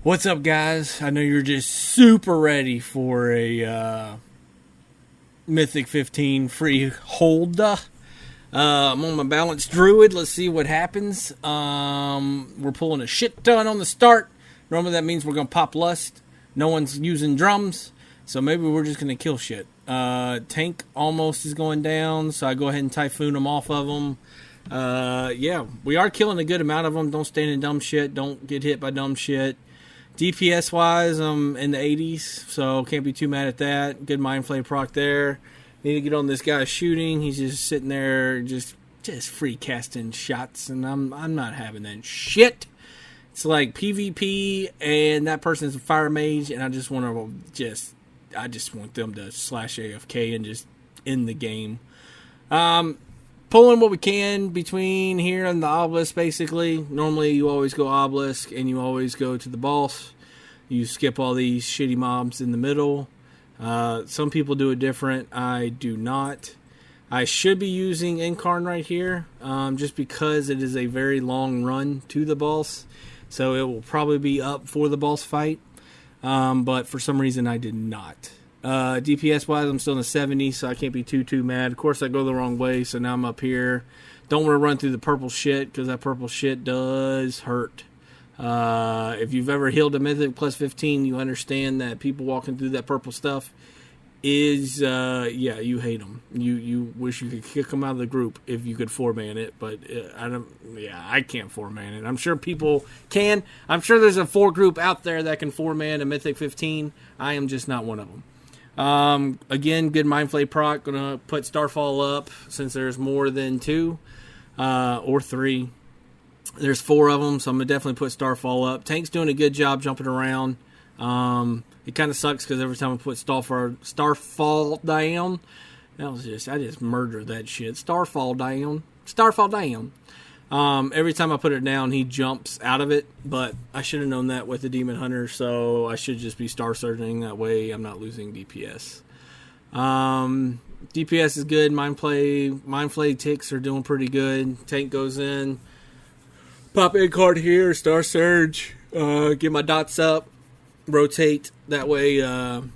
What's up, guys? I know you're just super ready for a Mythic 15 Freehold. I'm on my balanced Druid. Let's see what happens. We're pulling a shit ton on the start. Normally that means we're going to pop Lust. No one's using drums, so maybe we're just going to kill shit. Tank almost is going down, so I go ahead and Typhoon them off of them. Yeah, we are killing a good amount of them. Don't stand in dumb shit. Don't get hit by dumb shit. DPS wise, I'm in the 80s, so can't be too mad at that. Good Mind Flay proc there. Need to get on this guy shooting. He's just sitting there, just free casting shots, and I'm not having that shit. It's like PvP, and that person's a fire mage, and I just want them to slash AFK and just end the game. Pulling what we can between here and the obelisk, basically. Normally, you always go obelisk, and you always go to the boss. You skip all these shitty mobs in the middle. Some people do it different. I do not. I should be using Incarn right here, just because it is a very long run to the boss. So it will probably be up for the boss fight. But for some reason, I did not. DPS-wise, I'm still in the 70s, so I can't be too mad. Of course, I go the wrong way, so now I'm up here. Don't want to run through the purple shit, because that purple shit does hurt. If you've ever healed a Mythic plus 15, you understand that people walking through that purple stuff is, yeah, you hate them. You wish you could kick them out of the group if you could 4-man it, but I can't 4-man it. I'm sure people can. I'm sure there's a 4 group out there that can 4-man a Mythic 15. I am just not one of them. Again, good Mind Flay proc. Gonna put Starfall up since there's more than 2 or 3. There's 4 of them, so I'm gonna definitely put Starfall up. Tank's doing a good job jumping around. It kind of sucks because every time I put Starfall down, I just murdered that shit. Starfall down. Every time I put it down, he jumps out of it, but I should have known that with the Demon Hunter, so I should just be Star Surging. That way I'm not losing DPS. DPS is good. Mind Flay ticks are doing pretty good. Tank goes in. Pop a card here, Star Surge. Get my dots up. Rotate. That way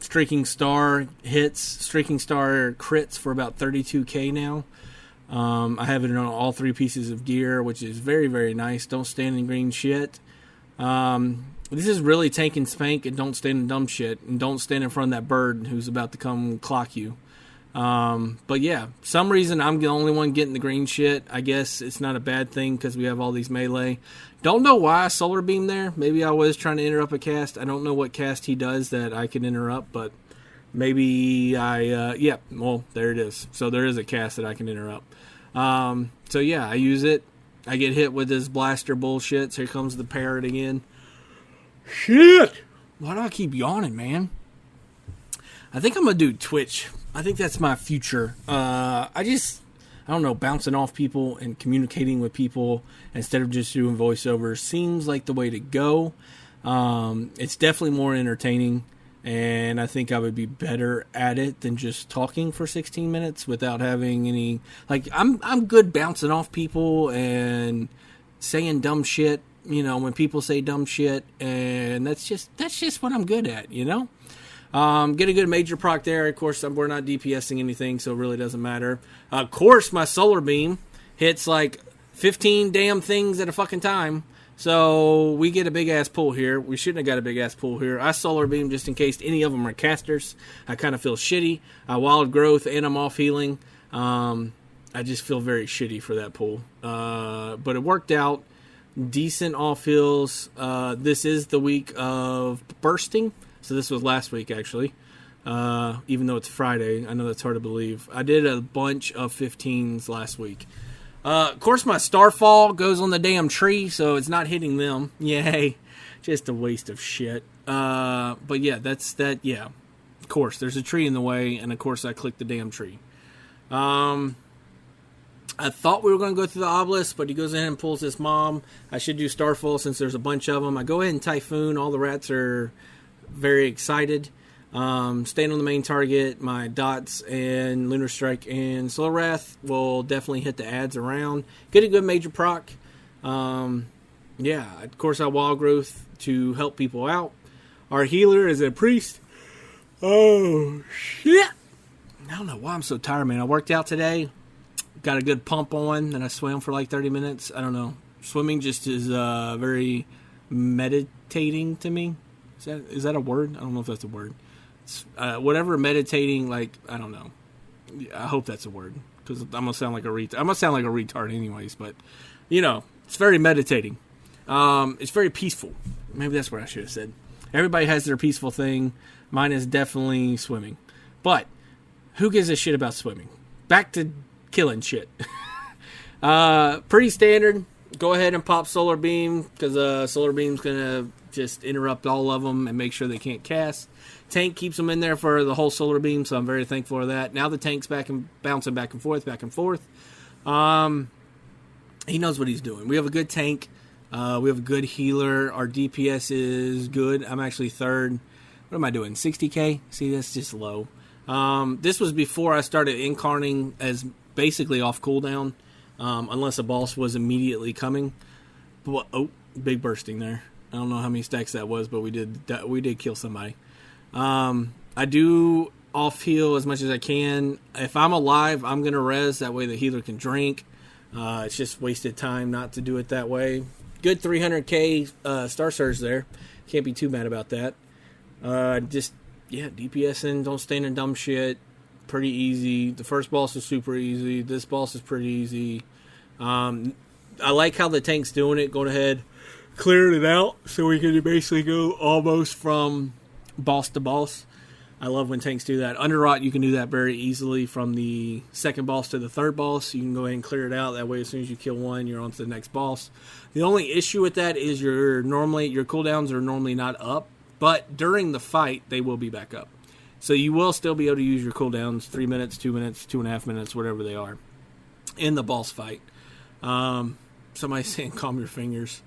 Streaking Star hits. Streaking Star crits for about 32k now. I have it on all 3 pieces of gear, which is very, very nice. Don't stand in green shit. This is really tank and spank, and don't stand in dumb shit. And don't stand in front of that bird who's about to come clock you. But yeah, some reason I'm the only one getting the green shit. I guess it's not a bad thing because we have all these melee. Don't know why I Solar Beam there. Maybe I was trying to interrupt a cast. I don't know what cast he does that I can interrupt, but maybe yeah, well, there it is. So there is a cast that I can interrupt. So yeah, I use it. I get hit with this blaster bullshit. So here comes the parrot again. Shit! Why do I keep yawning, man? I think I'm gonna do Twitch. I think that's my future. I don't know, bouncing off people and communicating with people instead of just doing voiceovers seems like the way to go. It's definitely more entertaining, and I think I would be better at it than just talking for 16 minutes without having any, like, I'm good bouncing off people and saying dumb shit, when people say dumb shit, and that's just what I'm good at, Get a good major proc there. Of course, we're not DPSing anything, so it really doesn't matter. Of course, my Solar Beam hits like 15 damn things at a fucking time. So we get a big-ass pull here. We shouldn't have got a big-ass pull here. I Solar Beam just in case any of them are casters. I kind of feel shitty. Wild Growth, and I'm off healing. I just feel very shitty for that pull. But it worked out. Decent off heals. This is the week of bursting. So this was last week, actually. Even though it's Friday. I know that's hard to believe. I did a bunch of 15s last week. Of course, my Starfall goes on the damn tree, so it's not hitting them. Yay. Just a waste of shit. But yeah, that's that. Yeah. Of course, there's a tree in the way, and of course I clicked the damn tree. I thought we were going to go through the obelisk, but he goes in and pulls this mom. I should do Starfall since there's a bunch of them. I go ahead and Typhoon. All the rats are very excited. Staying on the main target, my dots and Lunar Strike and Solar Wrath will definitely hit the ads around. Get a good major proc. yeah, of course, I wild growth to help people out. Our healer is a priest. Oh, shit. I don't know why I'm so tired, man. I worked out today. Got a good pump on, and I swam for like 30 minutes. I don't know. Swimming just is very meditating to me. Is that a word? I don't know if that's a word. It's, whatever meditating, like, I don't know. I hope that's a word, because I'm going to sound like a retard. I'm going to sound like a retard anyways, but, you know, it's very meditating. It's very peaceful. Maybe that's what I should have said. Everybody has their peaceful thing. Mine is definitely swimming. But who gives a shit about swimming? Back to killing shit. Pretty standard. Go ahead and pop Solar Beam, because Solar Beam's going to just interrupt all of them and make sure they can't cast. Tank keeps them in there for the whole Solar Beam, so I'm very thankful for that. Now the tank's back and bouncing back and forth, back and forth. He knows what he's doing. We have a good tank. We have a good healer. Our DPS is good. I'm actually third. What am I doing? 60k? See, that's just low. This was before I started incarning as basically off cooldown, unless a boss was immediately coming. But, oh, big bursting there. I don't know how many stacks that was, but we did kill somebody. I do off heal as much as I can. If I'm alive, I'm gonna res. That way the healer can drink. It's just wasted time not to do it that way. Good 300k Star Surge there. Can't be too mad about that. DPSing, don't stand in dumb shit. Pretty easy. The first boss is super easy. This boss is pretty easy. I like how the tank's doing it. Going ahead, clearing it out so we can basically go almost from boss to boss. I love when tanks do that. Underrot, you can do that very easily from the second boss to the third boss. You can go ahead and clear it out. That way, as soon as you kill one, you're on to the next boss. The only issue with that is your cooldowns are normally not up, but during the fight, they will be back up. So you will still be able to use your cooldowns 3 minutes, 2 minutes, 2.5 minutes, whatever they are, in the boss fight. Somebody's saying, calm your fingers.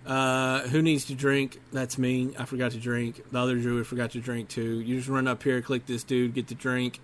Who needs to drink? That's me. I forgot to drink. The other druid forgot to drink too. You just run up here, click this dude, get the drink.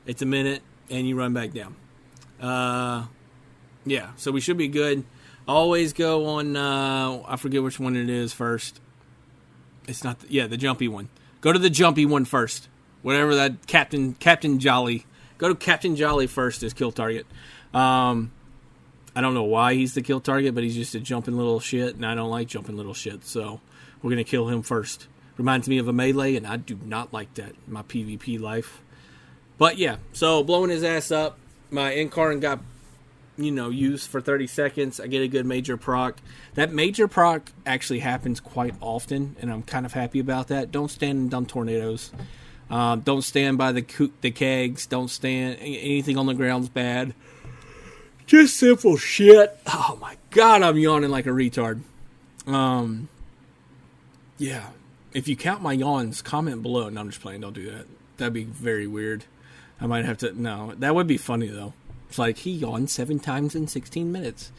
It's a minute, and you run back down. Yeah, so we should be good. Always go on, I forget which one it is first. It's not, the jumpy one. Go to the jumpy one first. Whatever that, Captain Jolly. Go to Captain Jolly first as kill target. I don't know why he's the kill target, but he's just a jumping little shit, and I don't like jumping little shit, so we're going to kill him first. Reminds me of a melee, and I do not like that in my PvP life. But yeah, so blowing his ass up. My Incarn got, used for 30 seconds. I get a good major proc. That major proc actually happens quite often, and I'm kind of happy about that. Don't stand in dumb tornadoes. Don't stand by the kegs. Don't stand. Anything on the ground's bad. Just simple shit. Oh my god, I'm yawning like a retard. Yeah. If you count my yawns, comment below. No, I'm just playing. Don't do that. That'd be very weird. I might have to. No, that would be funny though. It's like he yawned 7 times in 16 minutes.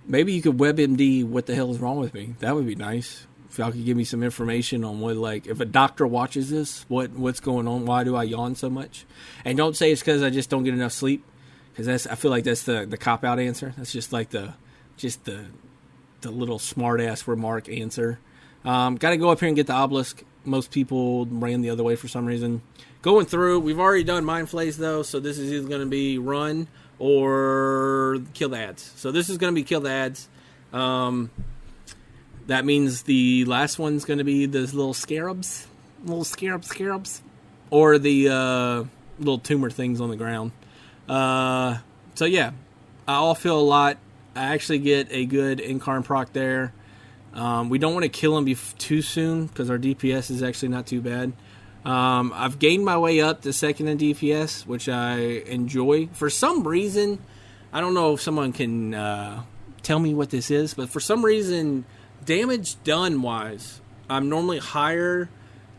Maybe you could WebMD what the hell is wrong with me. That would be nice. If y'all could give me some information on what, like, if a doctor watches this, what's going on? Why do I yawn so much? And don't say it's because I just don't get enough sleep. Because I feel like that's the cop-out answer. That's just like the little smart-ass remark answer. Got to go up here and get the obelisk. Most people ran the other way for some reason. Going through, we've already done Mind Flays, though, so this is either going to be run or kill the ads. So this is going to be kill the ads. That means the last one's going to be those little scarabs. Or the little tumor things on the ground. So yeah, I all feel a lot. I actually get a good Incarn proc there. We don't want to kill him too soon because our DPS is actually not too bad. I've gained my way up to second in DPS, which I enjoy. For some reason, I don't know if someone can tell me what this is, but for some reason, damage done wise, I'm normally higher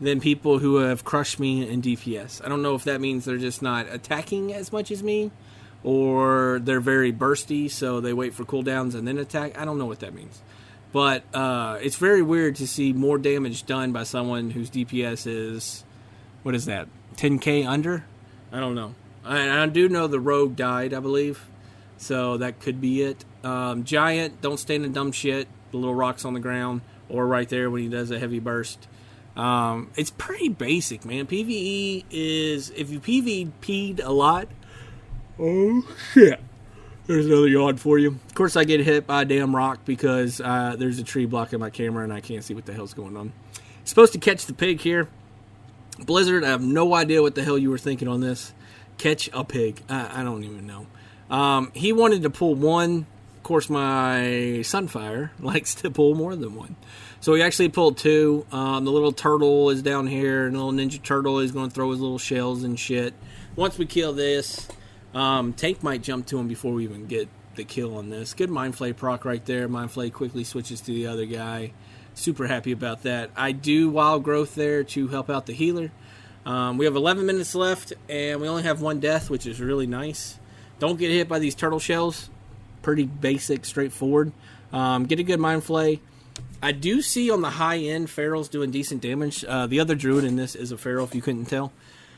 than people who have crushed me in DPS. I don't know if that means they're just not attacking as much as me, or they're very bursty, so they wait for cooldowns and then attack. I don't know what that means. But it's very weird to see more damage done by someone whose DPS is, what is that, 10k under? I don't know. I do know the rogue died, I believe, so that could be it. Giant, don't stand in dumb shit. the little rocks on the ground, or right there when he does a heavy burst. It's pretty basic, man. PvE is, if you PvP'd a lot, oh shit, there's another yawn for you. Of course, I get hit by a damn rock because there's a tree blocking my camera and I can't see what the hell's going on. Supposed to catch the pig here. Blizzard, I have no idea what the hell you were thinking on this. Catch a pig. I don't even know. He wanted to pull one. Of course, my Sunfire likes to pull more than one. So he actually pulled two. The little turtle is down here, and the little ninja turtle is going to throw his little shells and shit. Once we kill this, Tank might jump to him before we even get the kill on this. Good Mind Flay proc right there. Mind Flay quickly switches to the other guy. Super happy about that. I do Wild Growth there to help out the healer. We have 11 minutes left, and we only have one death, which is really nice. Don't get hit by these turtle shells. Pretty basic, straightforward. Get a good Mind Flay. I do see on the high end Ferals doing decent damage. The other Druid in this is a Feral, if you couldn't tell.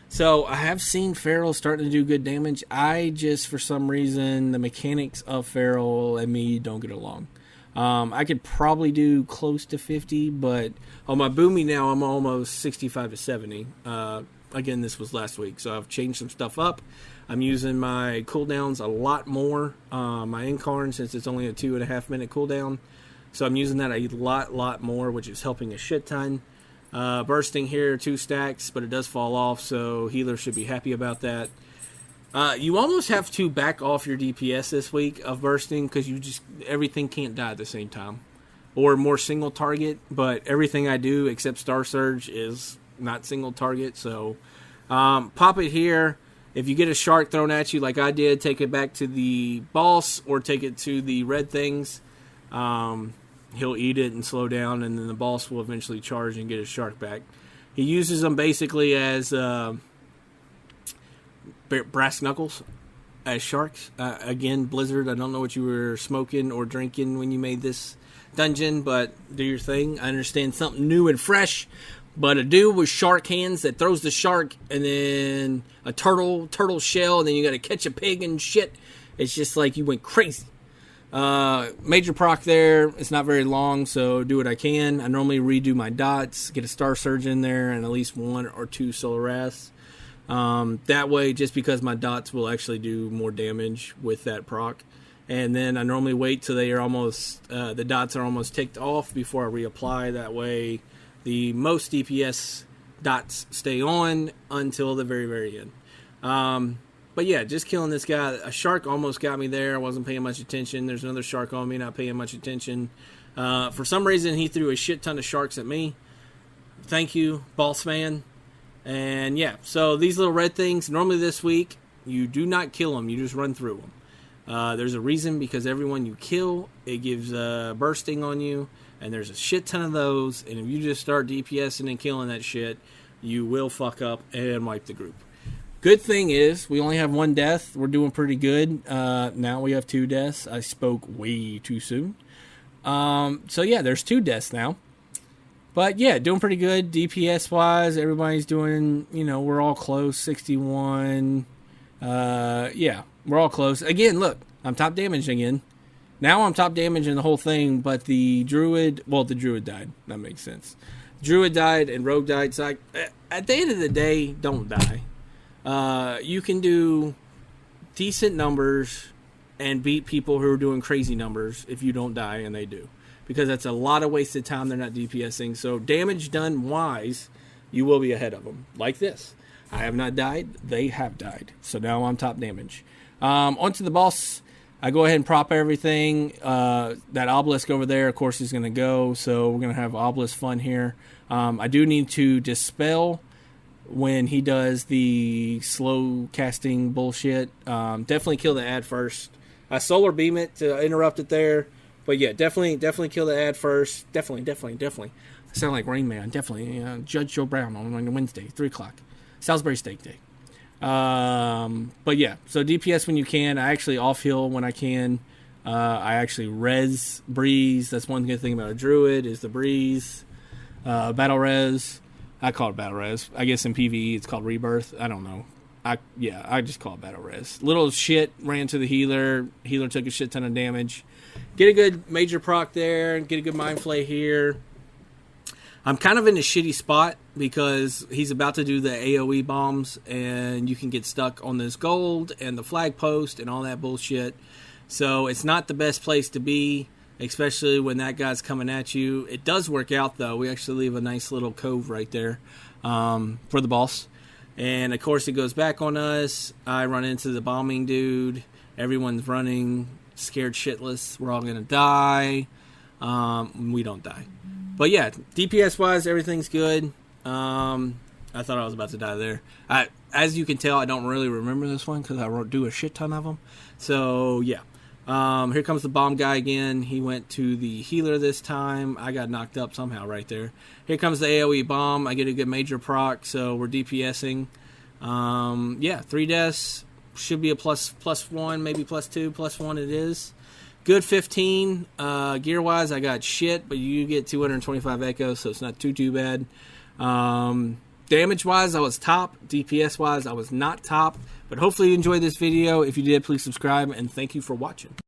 So I have seen Ferals starting to do good damage. I just, for some reason, the mechanics of Feral and me don't get along. I could probably do close to 50, but on my Boomy now, I'm almost 65 to 70. Again, this was last week, so I've changed some stuff up. I'm using my cooldowns a lot more. My Incarn, since it's only a 2.5 minute cooldown, so I'm using that a lot more, which is helping a shit ton. Bursting here, 2 stacks, but it does fall off, so healer should be happy about that. You almost have to back off your DPS this week of bursting because everything can't die at the same time. Or more single target, but everything I do except Star Surge is not single target. So pop it here. If you get a shark thrown at you like I did, take it back to the boss or take it to the red things. He'll eat it and slow down, and then the boss will eventually charge and get his shark back. He uses them basically as brass knuckles as sharks. Again, Blizzard, I don't know what you were smoking or drinking when you made this dungeon, but do your thing. I understand something new and fresh, but a dude with shark hands that throws the shark and then a turtle shell, and then you got to catch a pig and shit. It's just like you went crazy. Major proc there. It's not very long, so do what I can. I normally redo my dots, get a Star Surge in there, and at least 1 or 2 Solar Wraths. That way, just because my dots will actually do more damage with that proc. And then I normally wait till they are almost, the dots are almost ticked off before I reapply. That way, the most DPS dots stay on until the very, very end. But yeah, just killing this guy. A shark almost got me there. I wasn't paying much attention. There's another shark on me, not paying much attention. For some reason, he threw a shit ton of sharks at me. Thank you, boss man. And yeah, so these little red things, normally this week, you do not kill them. You just run through them. There's a reason, because everyone you kill, it gives bursting on you. And there's a shit ton of those. And if you just start DPSing and killing that shit, you will fuck up and wipe the group. Good thing is, we only have 1 death. We're doing pretty good. Now we have 2 deaths. I spoke way too soon. So yeah, there's 2 deaths now. But yeah, doing pretty good. DPS-wise, everybody's doing, we're all close. 61. Yeah, we're all close. Again, look, I'm top damage again. Now I'm top damage in the whole thing, but the Druid died. That makes sense. Druid died and Rogue died. So at the end of the day, don't die. You can do decent numbers and beat people who are doing crazy numbers if you don't die, and they do. Because that's a lot of wasted time. They're not DPSing. So damage done wise, you will be ahead of them. Like this. I have not died. They have died. So now I'm top damage. Onto the boss. I go ahead and prop everything. That obelisk over there, of course, is going to go. So we're going to have obelisk fun here. I do need to dispel when he does the slow casting bullshit. Definitely kill the ad first. I solar beam it to interrupt it there. But yeah, definitely kill the ad first. Definitely. I sound like Rain Man. Definitely. Judge Joe Brown on Wednesday, 3 o'clock. Salisbury Steak Day. But yeah, so DPS when you can. I actually off-heal when I can. I actually res breeze. That's one good thing about a druid is the breeze. Battle res. I call it battle res. I guess in PvE it's called rebirth. I don't know. I just call it battle res. Little shit ran to the healer. Healer took a shit ton of damage. get a good major proc there, get a good mind flay here. I'm kind of in a shitty spot because he's about to do the AoE bombs, and you can get stuck on this gold and the flag post and all that bullshit. So it's not the best place to be, especially when that guy's coming at you. It does work out, though. We actually leave a nice little cove right there for the boss. And, of course, it goes back on us. I run into the bombing dude. Everyone's running, scared shitless. We're all going to die. We don't die. But yeah, DPS-wise, everything's good. I thought I was about to die there. As you can tell, I don't really remember this one because I do a shit ton of them. So, yeah. Here comes the bomb guy again. He went to the healer this time. I got knocked up somehow right there. Here comes the AoE bomb. I get a good major proc, so we're DPSing. Yeah, 3 deaths. Should be a plus 1, maybe plus 2, plus 1 it is. Good 15. Gear-wise, I got shit, but you get 225 echoes, so it's not too bad. Damage-wise, I was top. DPS-wise, I was not top. But hopefully you enjoyed this video. If you did, please subscribe, and thank you for watching.